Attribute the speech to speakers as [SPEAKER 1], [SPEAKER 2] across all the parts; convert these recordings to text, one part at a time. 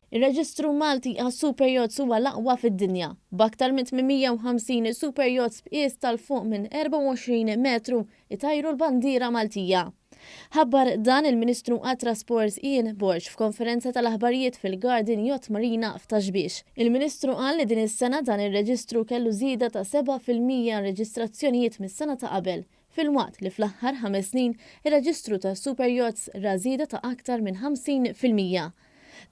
[SPEAKER 1] Ir-Reġistru Malti għas super yachts huwa l-aqwa fid-dinja, b'aktar minn 850 super yachts b'qies tal-fuq minn 24 metru itajru l-bandiera Maltija. Ħabbar dan il-Ministru għat-Trasport Ian Borch f'konferenza tal-aħbarijiet fil-Garden Yacht Marina f'Taxbiex. Il-Ministru qal li din is-sena dan ir-reġistru kellu żieda ta' 7% reġistrazzjonijiet mis-sena ta' qabel. Fil-waqt li fl-aħħar 5 snin ir-reġistru ta' super yachts ra żieda ta' aktar minn 50%.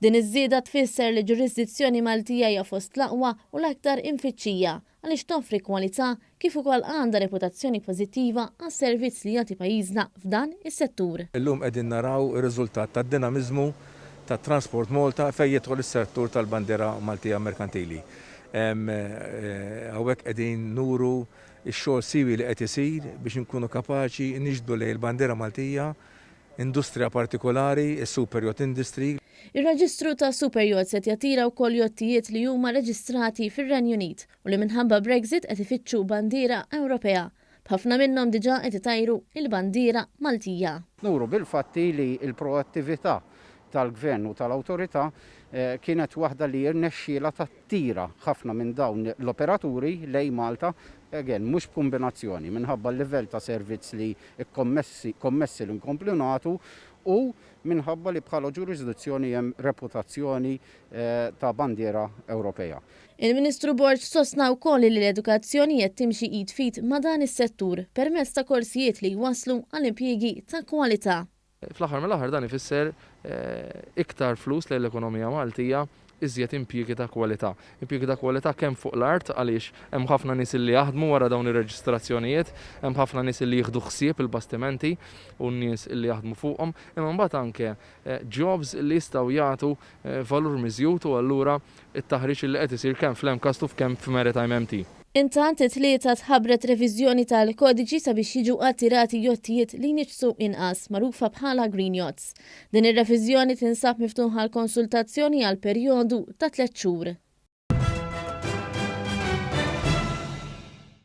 [SPEAKER 1] Din iż-żieda tfisser li ġurisdizzjoni Maltija hija fost l-aqwa u l-aktar infittxija għaliex toffri kwalità kif ukoll għandha reputazzjoni pożittiva għas-servizz li jagħti pajjiżna f'dan is-settur.
[SPEAKER 2] Illum qegħdin naraw ir-riżultat tad-dinamiżmu tat-Transport Malta fejn jidħol is-settur tal-bandiera Maltija merkantili. Hawnhekk qegħdin nuru x-xogħol siwi li qed isir biex inkunu kapaċi niġbdu lejn il-bandiera Maltija industrija partikolari, is-super yacht industry.
[SPEAKER 1] Ir-reġistru ta' super yachts qed jattira wkoll jottijiet li huma reġistrati fir-Renju Unit u li minħabba Brexit qed ifittxu bandiera Ewropea. B'ħafna minnhom diġà qed itajru il-bandiera Maltija.
[SPEAKER 3] Nuru bil-fatti li l-proattività tal-Gvern u tal-Awtorità kienet waħda li jirnexxiela tattira ħafna minn dawn l-operaturi lejn Malta, mhux b'kombinazzjoni minħabba l-livell ta' servizz li kommessi l-inkomplu nagħtu u minħabba li bħala ġurisdizzjoni hemm reputazzjoni ta' bandiera Ewropea.
[SPEAKER 1] Il-Ministru Borch sostna wkoll li l-edukazzjoni qed timxi id fit ma' dan is-settur permezz ta' korsijiet li jwasslu għall-impjiegi ta' kwalità.
[SPEAKER 4] Fl-aħħar mill-aħħar dan ifisser iktar flus lejn l-ekonomija Maltija iżjed impjiegi ta' kwalità. Impjiegi ta' kwalità kemm fuq l-art għaliex hemm ħafna nies li jaħdmu wara dawn ir-reġistrazzjonijiet, hemm ħafna nies li jieħdu ħsieb il-bastimenti u n-nies li jaħdmu fuqhom, imma mbagħad anke jobs li jistgħu jagħtu valur miżjud u allura it-taħriġ li qed isir kemm fl-Emcast u kemm f'Maritime MT.
[SPEAKER 1] Intant it-tlieta tħabbret reviżjoni tal-kodiċi sabiex jiġu attirati jottijiet li niġsu inqas magħrufa bħala Green Yachts. Din ir-reviżjoni tinsab miftuħa l-konsultazzjoni għal perjodu ta' 3 xhur.